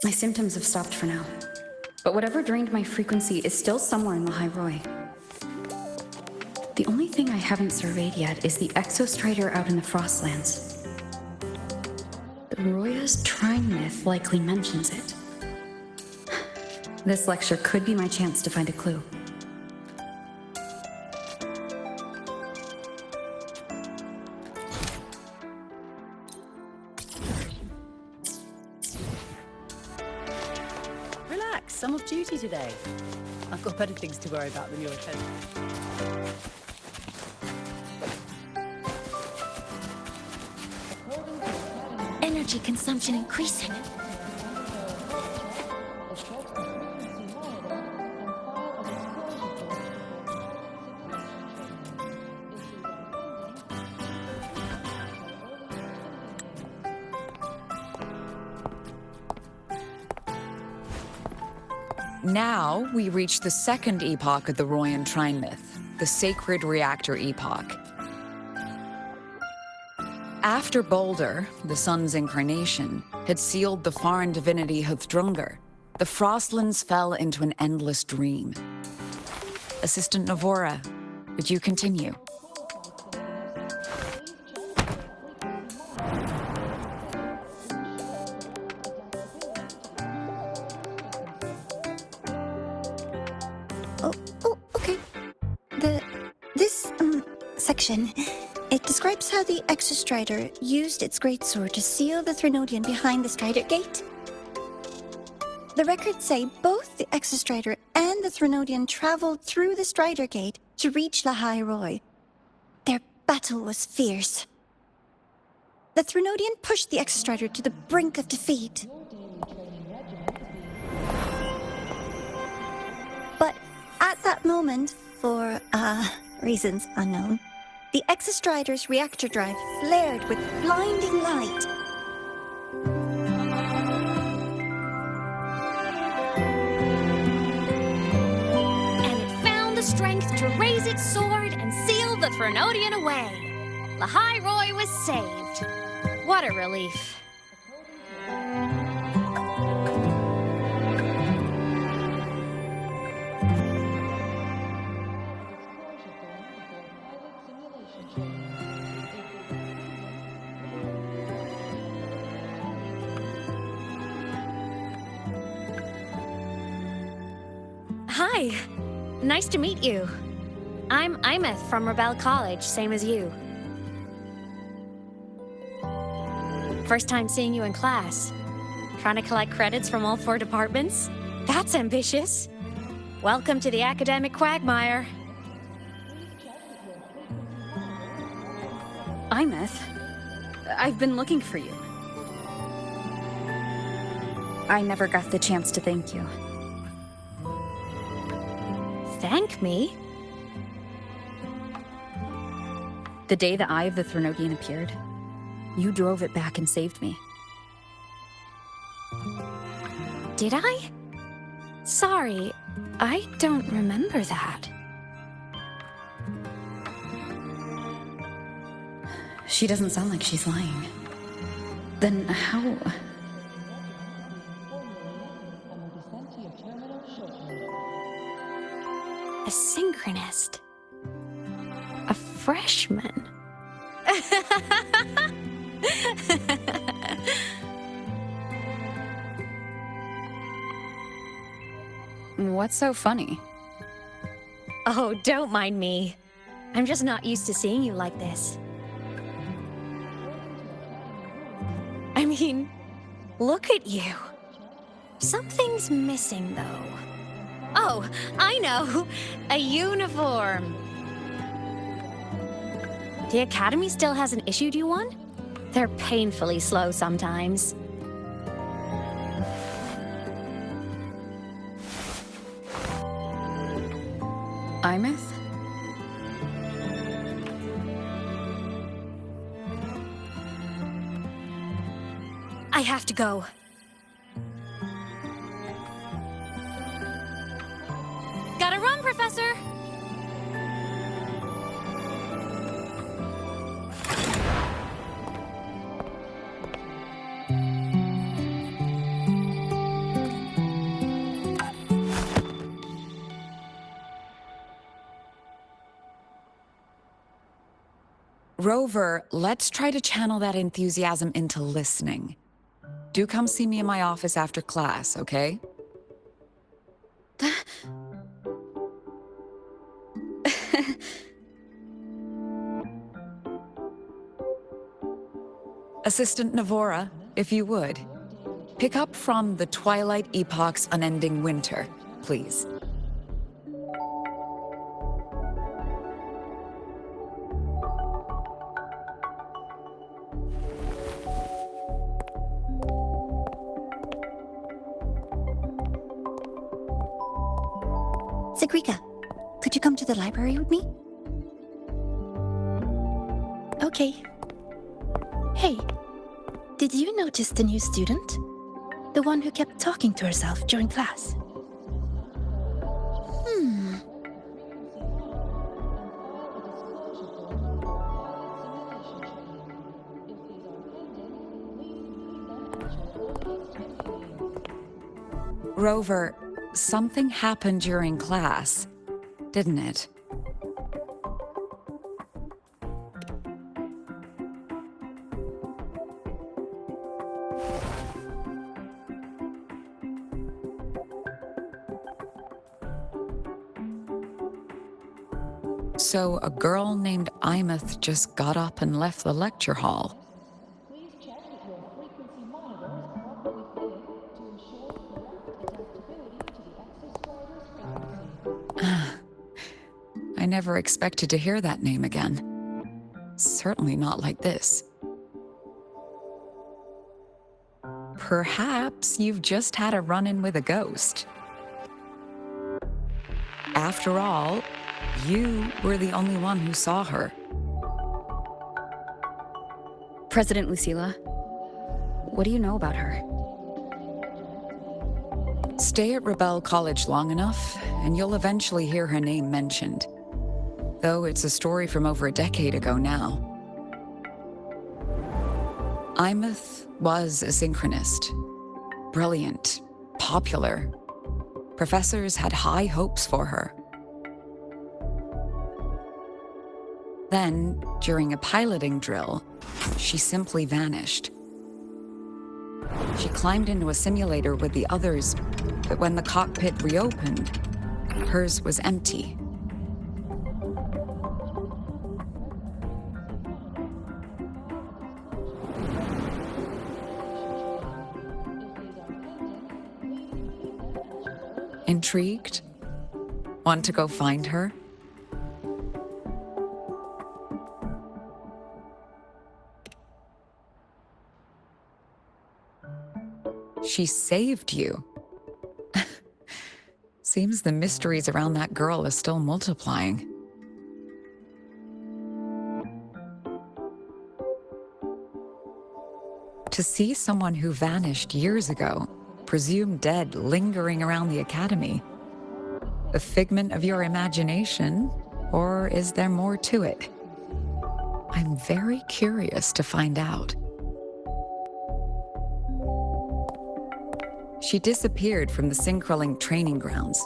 My symptoms have stopped for now. But whatever drained my frequency is still somewhere in the High Roy. The only thing I haven't surveyed yet is the exostrider out in the Frostlands. The Roya's Trine myth likely mentions it. This lecture could be my chance to find a clue. Relax, I'm off duty today. I've got better things to worry about than your attention. Energy consumption increasing. Now, we reach the second epoch of the Royan Trine myth, the Sacred Reactor Epoch. After Baldur, the sun's incarnation, had sealed the foreign divinity Huthdrungr, the Frostlands fell into an endless dream. Assistant Navora, would you continue? Okay. This section, it describes how the Exostrider used its greatsword to seal the Threnodian behind the Strider Gate. The records say both the Exostrider and the Threnodian traveled through the Strider Gate to reach La High Roy. Their battle was fierce. The Threnodian pushed the Exostrider to the brink of defeat. But at that moment, for reasons unknown, the Exostrider's reactor drive flared with blinding light. And it found the strength to raise its sword and seal the Threnodian away. La High Roy was saved. What a relief. Hi. Nice to meet you. I'm Imeth from Rebel College, same as you. First time seeing you in class. Trying to collect credits from all 4 departments? That's ambitious. Welcome to the academic quagmire. Imeth, I've been looking for you. I never got the chance to thank you. Thank me? The day the Eye of the Threnodian appeared, you drove it back and saved me. Did I? Sorry, I don't remember that. She doesn't sound like she's lying. Then how... A synchronist. A freshman. What's so funny? Oh, don't mind me. I'm just not used to seeing you like this. I mean, look at you. Something's missing, though. Oh, I know! A uniform! The Academy still hasn't issued you one? They're painfully slow sometimes. Imeth? I have to go. Gotta run, Professor! Rover, let's try to channel that enthusiasm into listening. Do come see me in my office after class, okay? Assistant Navora, if you would. Pick up from the Twilight Epoch's Unending Winter, please. Sigrika, could you come to the library with me? Okay. Hey, did you notice the new student? The one who kept talking to herself during class? Rover, something happened during class, didn't it? So a girl named Imeth just got up and left the lecture hall. I never expected to hear that name again. Certainly not like this. Perhaps you've just had a run-in with a ghost. After all, you were the only one who saw her. President Lucilla, what do you know about her? Stay at Rebel College long enough, and you'll eventually hear her name mentioned. Though it's a story from over a decade ago now. Imeth was a synchronist. Brilliant, popular. Professors had high hopes for her. Then, during a piloting drill, she simply vanished. She climbed into a simulator with the others, but when the cockpit reopened, hers was empty. Intrigued? Want to go find her? She saved you. Seems the mysteries around that girl are still multiplying. To see someone who vanished years ago, presumed dead, lingering around the academy, a figment of your imagination, or is there more to it? I'm very curious to find out. She disappeared from the Synchrolink training grounds.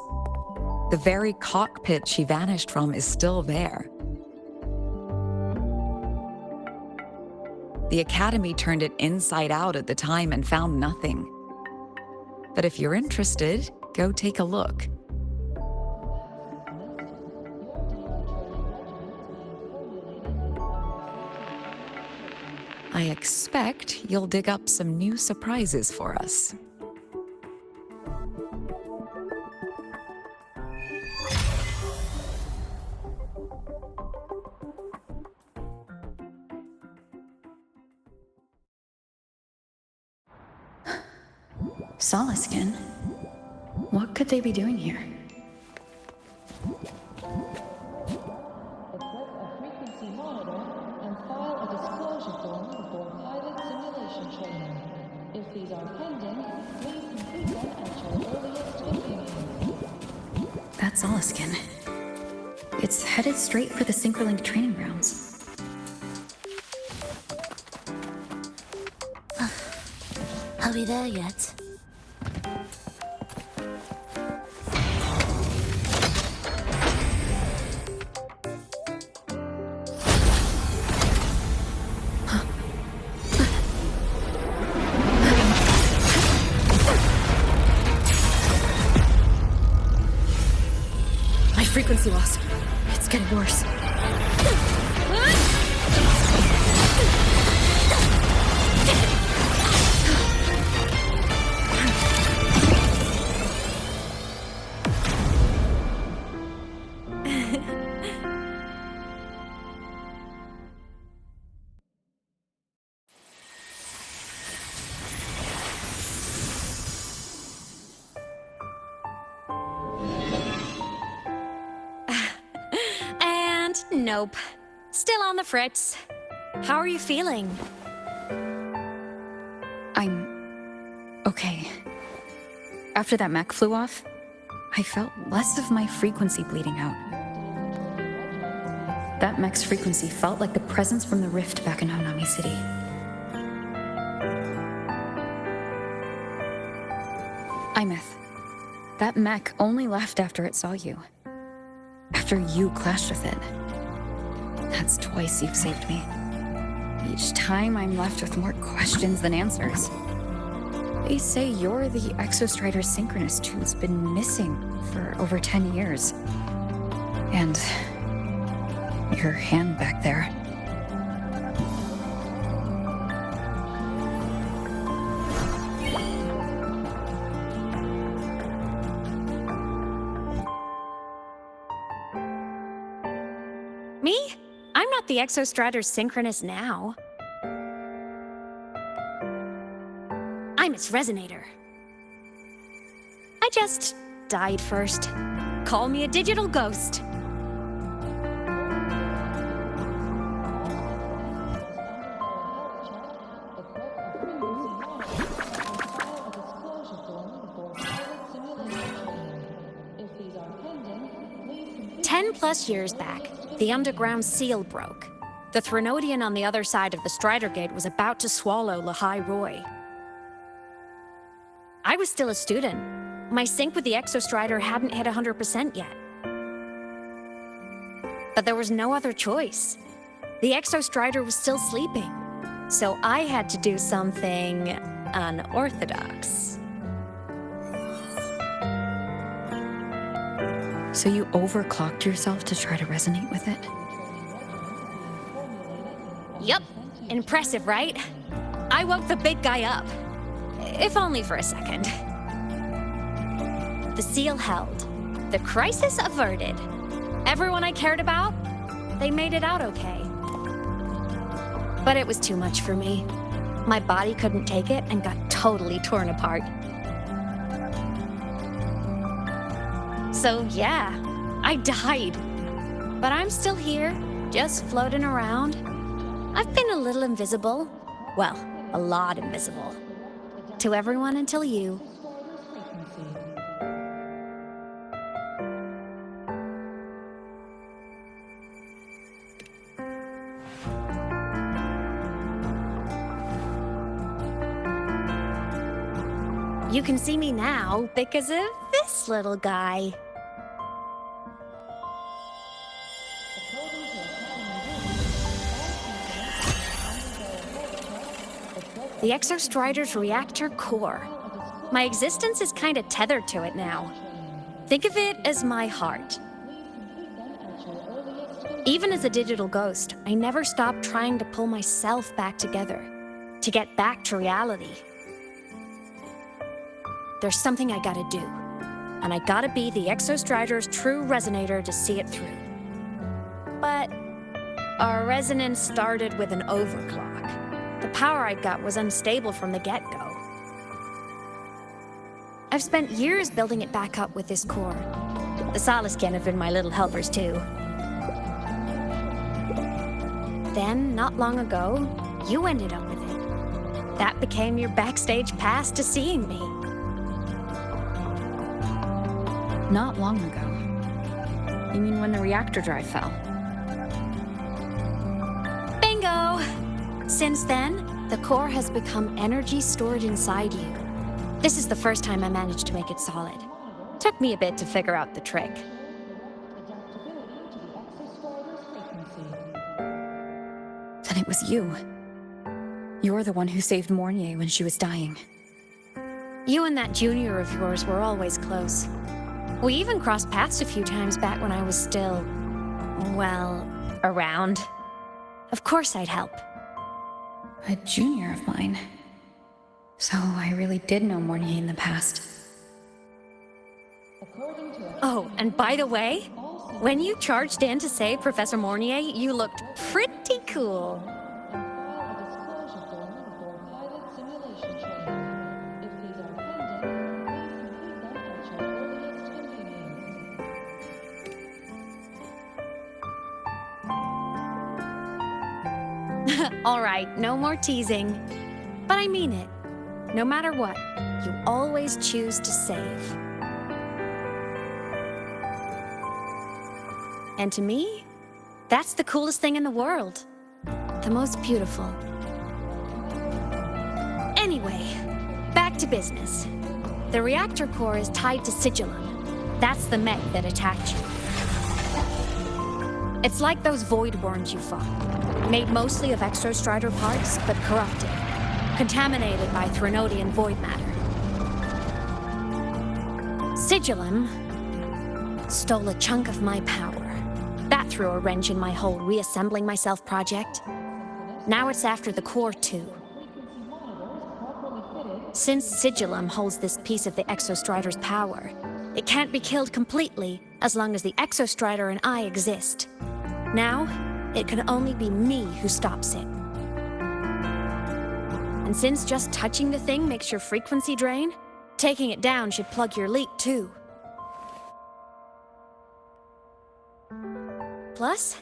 The very cockpit she vanished from is still there. The Academy turned it inside out at the time and found nothing. But if you're interested, go take a look. I expect you'll dig up some new surprises for us. Solaskin? What could they be doing here? Accept a frequency monitor and file a disclosure form before pilot simulation training. If these are pending, please complete them at your earliest convenience. That's Solaskin. It's headed straight for the Synchrolink training grounds. Are we there yet? frequency loss. It's getting worse. And nope. Still on the fritz. How are you feeling? I'm okay. After that mech flew off, I felt less of my frequency bleeding out. That mech's frequency felt like the presence from the rift back in Honami City. Imeth, that mech only left after it saw you. After you clashed with it. That's twice you've saved me. Each time I'm left with more questions than answers. They say you're the Exostrider synchronist who's been missing for over 10 years. And your hand back there. Me? I'm not the Exostrider synchronist now. I'm its resonator. I just died first. Call me a digital ghost. Plus years back, the underground seal broke. The Threnodian on the other side of the Strider Gate was about to swallow Lahai Roy. I was still a student. My sync with the Exostrider hadn't hit 100% yet. But there was no other choice. The Exostrider was still sleeping, so I had to do something unorthodox. So you overclocked yourself to try to resonate with it? Yup. Impressive, right? I woke the big guy up. If only for a second. The seal held. The crisis averted. Everyone I cared about, they made it out okay. But it was too much for me. My body couldn't take it and got totally torn apart. So yeah, I died. But I'm still here, just floating around. I've been a little invisible. Well, a lot invisible. To everyone until you. You can see me now because of this little guy. The Exostrider's reactor core. My existence is kinda tethered to it now. Think of it as my heart. Even as a digital ghost, I never stopped trying to pull myself back together, to get back to reality. There's something I gotta do, and I gotta be the Exostrider's true resonator to see it through. But our resonance started with an overclock. The power I got was unstable from the get-go. I've spent years building it back up with this core. The Solaskin have been my little helpers too. Then, not long ago, you ended up with it. That became your backstage pass to seeing me. Not long ago. You mean when the reactor drive fell? Bingo! Since then, the core has become energy stored inside you. This is the first time I managed to make it solid. Took me a bit to figure out the trick. Then it was you. You're the one who saved Mornier when she was dying. You and that junior of yours were always close. We even crossed paths a few times back when I was still, well, around. Of course I'd help. A junior of mine. So I really did know Mornier in the past. Oh, and by the way, when you charged in to save Professor Mornier, you looked pretty cool. All right, no more teasing. But I mean it. No matter what, you always choose to save. And to me, that's the coolest thing in the world. The most beautiful. Anyway, back to business. The reactor core is tied to Sigillum. That's the mech that attacked you. It's like those void worms you fought. Made mostly of Exostrider parts, but corrupted. Contaminated by Threnodian void matter. Sigillum stole a chunk of my power. That threw a wrench in my whole reassembling myself project. Now it's after the core too. Since Sigillum holds this piece of the Exostrider's power, it can't be killed completely as long as the Exostrider and I exist. Now, it can only be me who stops it. And since just touching the thing makes your frequency drain, taking it down should plug your leak too. Plus,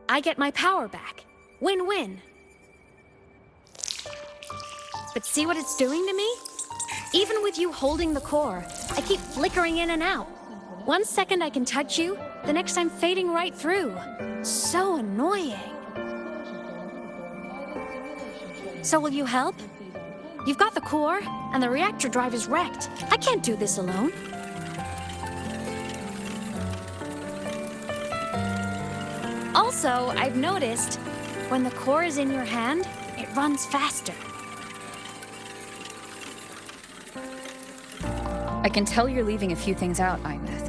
I get my power back. Win-win. But see what it's doing to me? Even with you holding the core, I keep flickering in and out. 1 second I can touch you, the next I'm fading right through. So annoying. So will you help? You've got the core, and the reactor drive is wrecked. I can't do this alone. Also, I've noticed, when the core is in your hand, it runs faster. I can tell you're leaving a few things out, Imeth.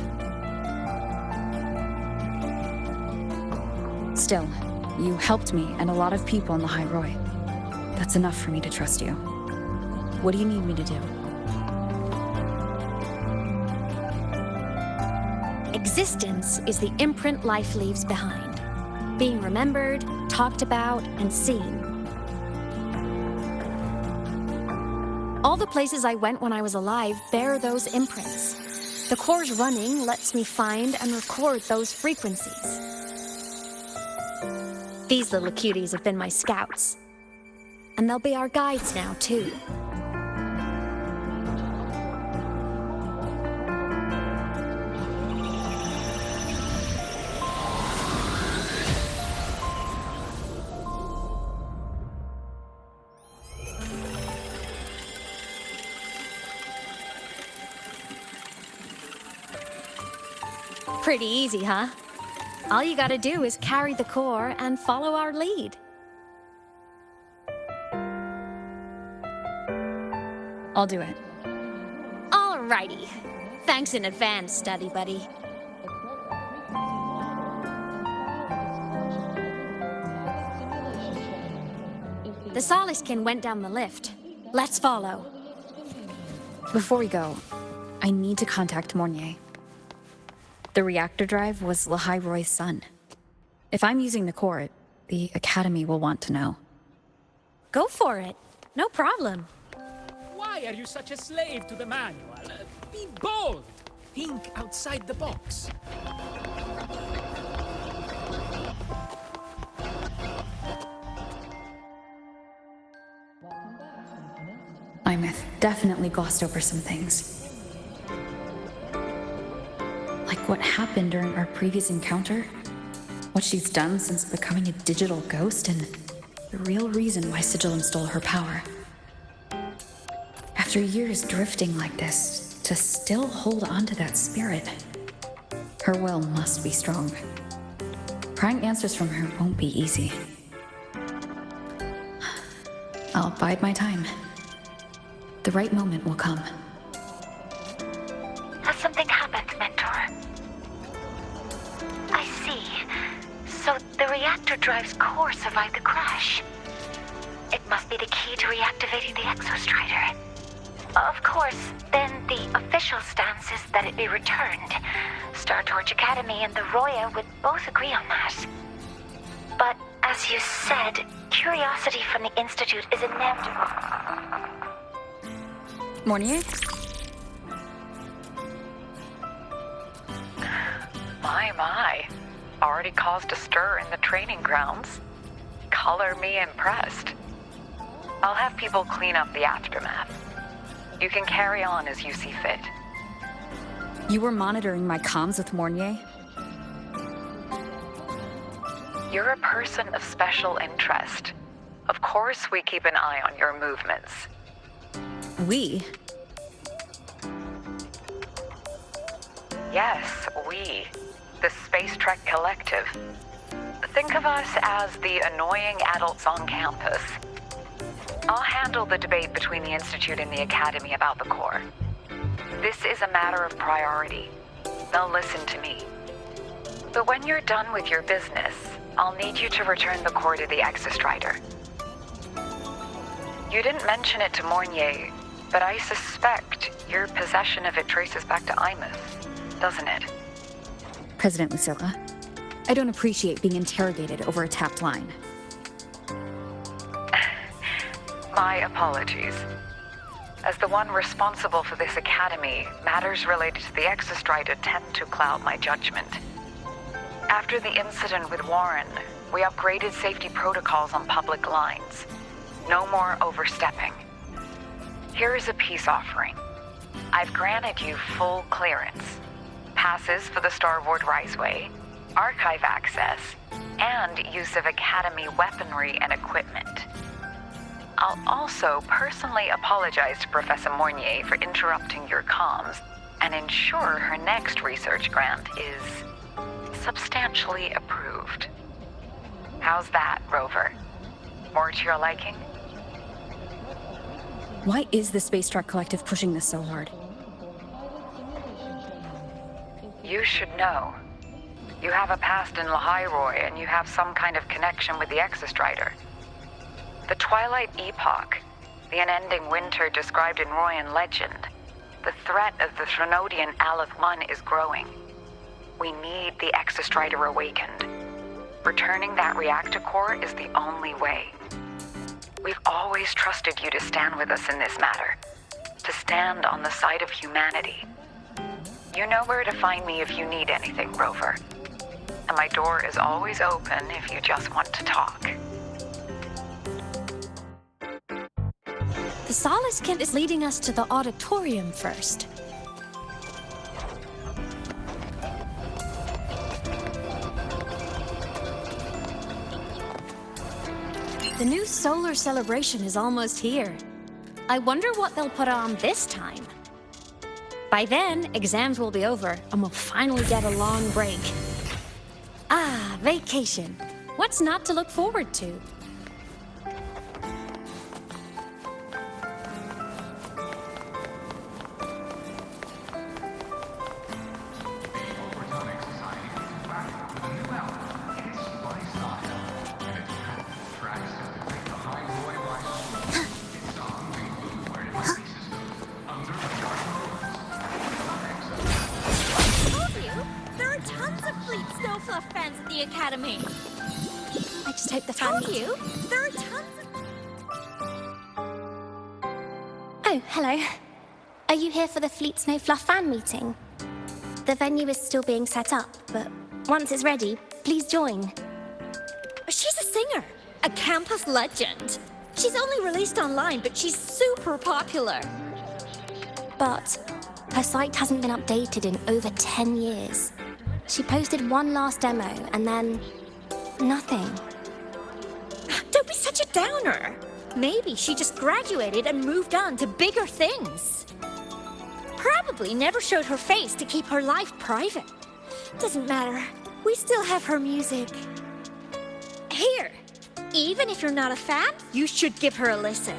Still, you helped me and a lot of people in the High Roy. That's enough for me to trust you. What do you need me to do? Existence is the imprint life leaves behind. Being remembered, talked about, and seen. All the places I went when I was alive bear those imprints. The core's running lets me find and record those frequencies. These little cuties have been my scouts. And they'll be our guides now, too. Pretty easy, huh? All you gotta do is carry the core and follow our lead. I'll do it. Alrighty. Thanks in advance, study buddy. The Soliskin went down the lift. Let's follow. Before we go, I need to contact Mornier. The reactor drive was Lahai Roy's son. If I'm using the core, the Academy will want to know. Go for it. No problem. Why are you such a slave to the manual? Be bold. Think outside the box. Imeth definitely glossed over some things. Like what happened during our previous encounter, what she's done since becoming a digital ghost, and the real reason why Sigillum stole her power. After years drifting like this, to still hold on to that spirit, her will must be strong. Prying answers from her won't be easy. I'll bide my time. The right moment will come. Has something happened, Mentor? So the reactor drive's core survived the crash. It must be the key to reactivating the exostrider. Of course, then the official stance is that it be returned. Star Torch Academy and the Roya would both agree on that. But as you said, curiosity from the Institute is inevitable. Mornier? My. Already caused a stir in the training grounds. Color me impressed. I'll have people clean up the aftermath. You can carry on as you see fit. You were monitoring my comms with Mornier? You're a person of special interest. Of course we keep an eye on your movements. We? Yes, we. The Space Trek Collective. Think of us as the annoying adults on campus. I'll handle the debate between the Institute and the Academy about the core. This is a matter of priority. They'll listen to me. But when you're done with your business, I'll need you to return the core to the Exostrider. You didn't mention it to Mornier, but I suspect your possession of it traces back to Imus, doesn't it? President Lucilla, I don't appreciate being interrogated over a tapped line. My apologies. As the one responsible for this academy, matters related to the Exostrider tend to cloud my judgment. After the incident with Warren, we upgraded safety protocols on public lines. No more overstepping. Here is a peace offering. I've granted you full clearance. Passes for the Starboard Riseway, archive access, and use of Academy weaponry and equipment. I'll also personally apologize to Professor Mornier for interrupting your comms and ensure her next research grant is substantially approved. How's that, Rover? More to your liking? Why is the Space Trek Collective pushing this so hard? You should know. You have a past in Lahairoi, and you have some kind of connection with the Exostrider. The Twilight Epoch, the unending winter described in Royan legend, the threat of the Threnodian Aleph 1 is growing. We need the Exostrider awakened. Returning that reactor core is the only way. We've always trusted you to stand with us in this matter, to stand on the side of humanity. You know where to find me if you need anything, Rover. And my door is always open if you just want to talk. The Solace Kent is leading us to the auditorium first. The new solar celebration is almost here. I wonder what they'll put on this time. By then, exams will be over, and we'll finally get a long break. Ah, vacation. What's not to look forward to? Academy. I just hope the fan Told you, there are tons of... Oh, hello. Are you here for the Fleet Snow Fluff fan meeting? The venue is still being set up, but once it's ready, please join. She's a singer, a campus legend. She's only released online, but she's super popular. But her site hasn't been updated in over 10 years. She posted one last demo, and then... nothing. Don't be such a downer. Maybe she just graduated and moved on to bigger things. Probably never showed her face to keep her life private. Doesn't matter. We still have her music. Here, even if you're not a fan, you should give her a listen.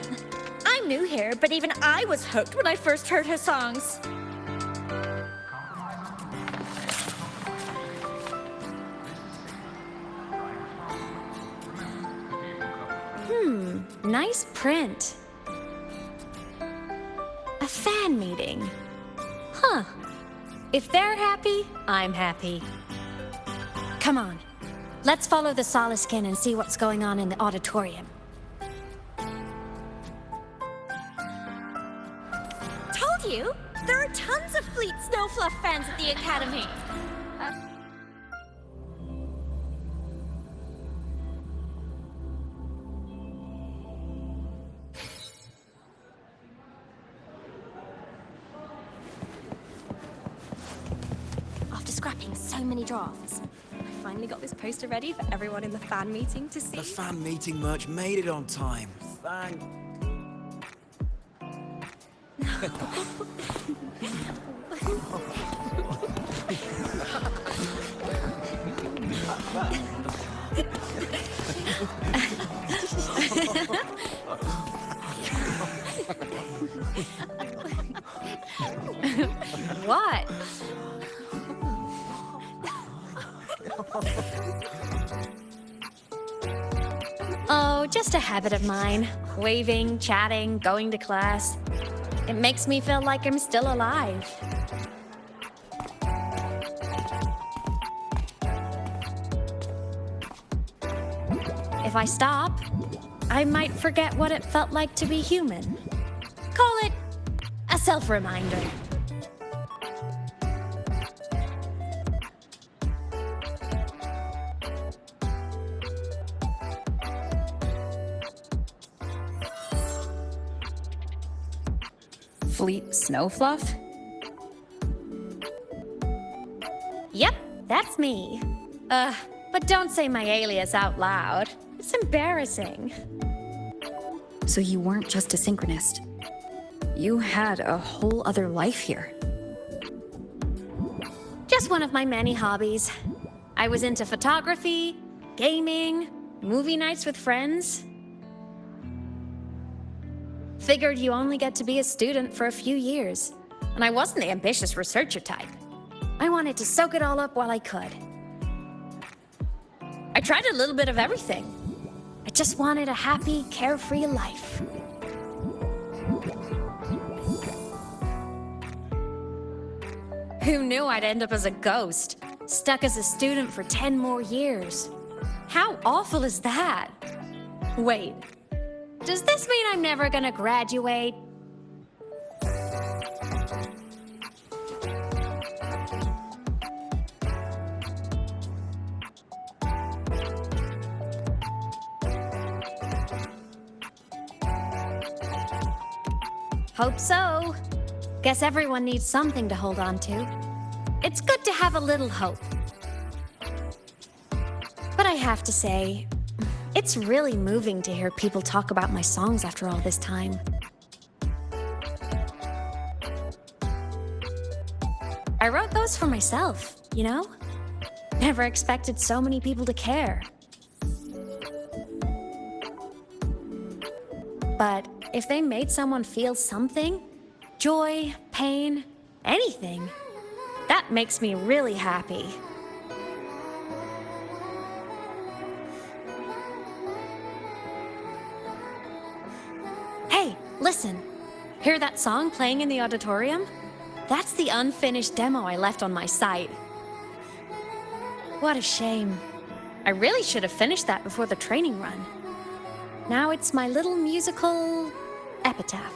I'm new here, but even I was hooked when I first heard her songs. Nice print. A fan meeting. Huh. If they're happy, I'm happy. Come on. Let's follow the Soliskin and see what's going on in the auditorium. Told you! There are tons of Fleet Snowfluff fans at the Academy! After scrapping so many drafts, I finally got this poster ready for everyone in the fan meeting to see. The fan meeting merch made it on time. Thank... What? Oh, just a habit of mine. Waving, chatting, going to class. It makes me feel like I'm still alive. If I stop, I might forget what it felt like to be human. Call it a self-reminder. Fleet Snowfluff? Yep, that's me. But don't say my alias out loud. It's embarrassing. So you weren't just a synchronist. You had a whole other life here. Just one of my many hobbies. I was into photography, gaming, movie nights with friends. Figured you only get to be a student for a few years. And I wasn't the ambitious researcher type. I wanted to soak it all up while I could. I tried a little bit of everything. I just wanted a happy, carefree life. Who knew I'd end up as a ghost, stuck as a student for 10 more years? How awful is that? Wait, does this mean I'm never gonna graduate? Hope so. Guess everyone needs something to hold on to. It's good to have a little hope. But I have to say, it's really moving to hear people talk about my songs after all this time. I wrote those for myself, you know? Never expected so many people to care. But if they made someone feel something, joy, pain, anything, that makes me really happy. Hey, listen. Hear that song playing in the auditorium? That's the unfinished demo I left on my site. What a shame. I really should have finished that before the training run. Now it's my little musical epitaph.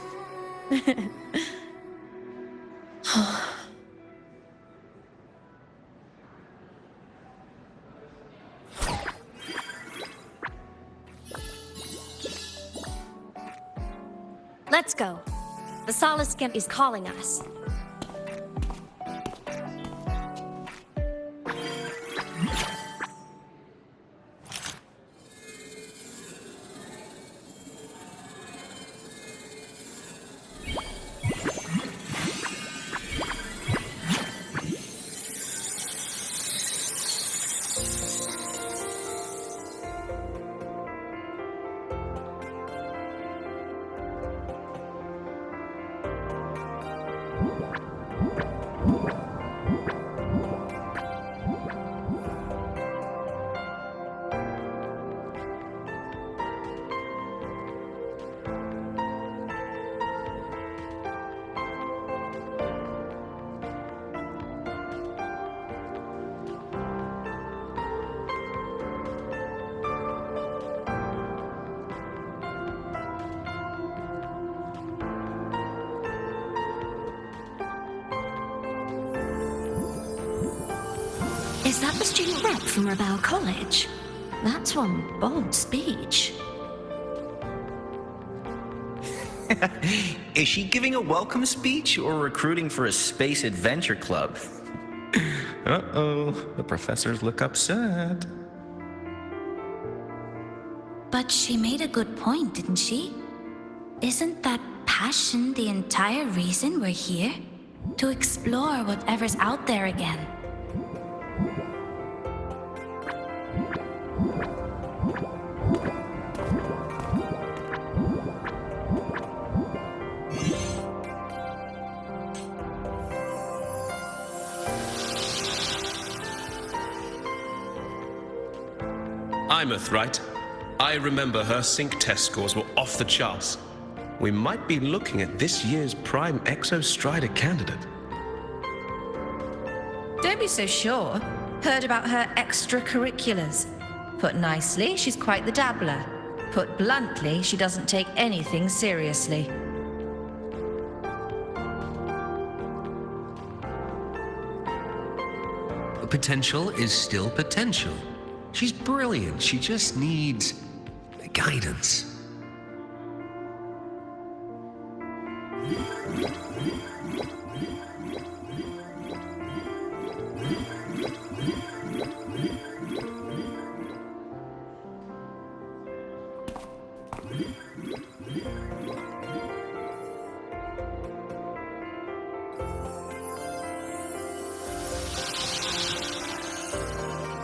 Let's go. The Soliskin is calling us. that the student rep from Ravel College? That's one bold speech. Is she giving a welcome speech or recruiting for a space adventure club? Uh-oh, the professors look upset. But she made a good point, didn't she? Isn't that passion the entire reason we're here? To explore whatever's out there again. Imeth, right? I remember her sync test scores were off the charts. We might be looking at this year's prime Exostrider candidate. Don't be so sure. Heard about her extracurriculars. Put nicely, she's quite the dabbler. Put bluntly, she doesn't take anything seriously. Potential is still potential. She's brilliant. She just needs guidance.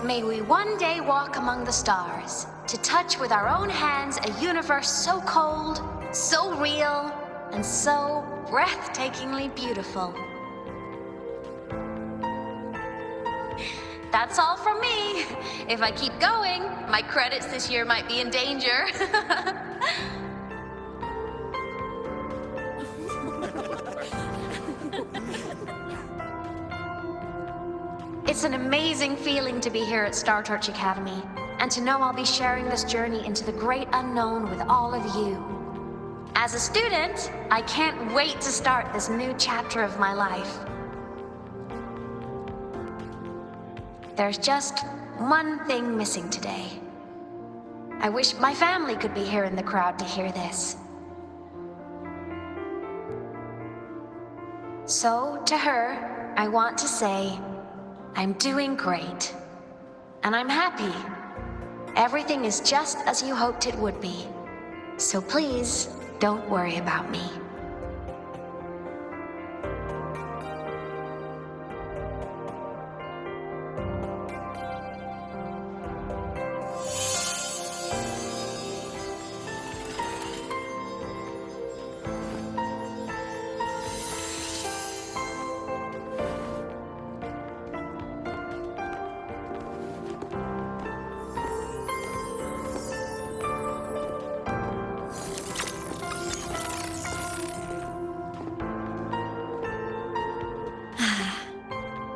May we one day walk among the stars, to touch with our own hands a universe so cold, so real, and so breathtakingly beautiful. That's all from me. If I keep going, my credits this year might be in danger. It's an amazing feeling to be here at Star Torch Academy, and to know I'll be sharing this journey into the great unknown with all of you. As a student, I can't wait to start this new chapter of my life. There's just one thing missing today. I wish my family could be here in the crowd to hear this. So, to her, I want to say, I'm doing great. And I'm happy. Everything is just as you hoped it would be. So please, don't worry about me.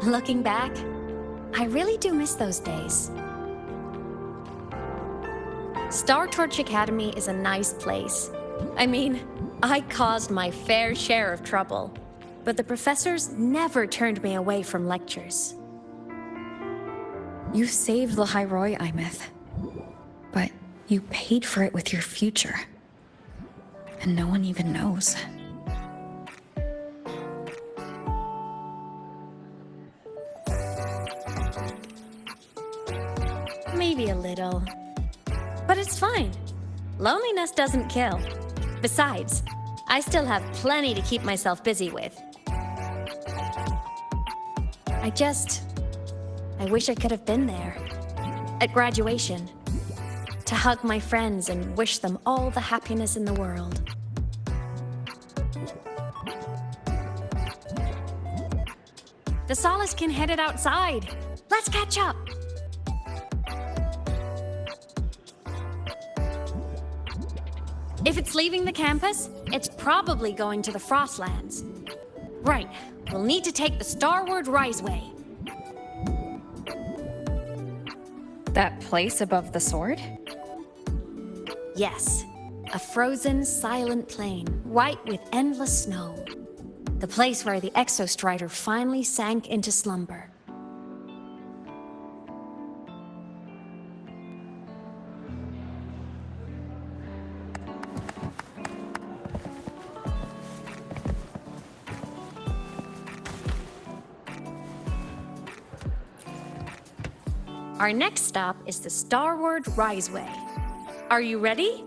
Looking back, I really do miss those days. Star Torch Academy is a nice place. I mean, I caused my fair share of trouble, but the professors never turned me away from lectures. You saved the Hyroi, Imeth. But you paid for it with your future. And no one even knows. Maybe a little. But it's fine. Loneliness doesn't kill. Besides, I still have plenty to keep myself busy with. I wish I could have been there. At graduation. To hug my friends and wish them all the happiness in the world. The Solaskin headed outside. Let's catch up. If it's leaving the campus, it's probably going to the Frostlands. Right, we'll need to take the Starward Riseway. That place above the sword? Yes, a frozen, silent plain, white with endless snow. The place where the Exostrider finally sank into slumber. Our next stop is the Starward Riseway. Are you ready?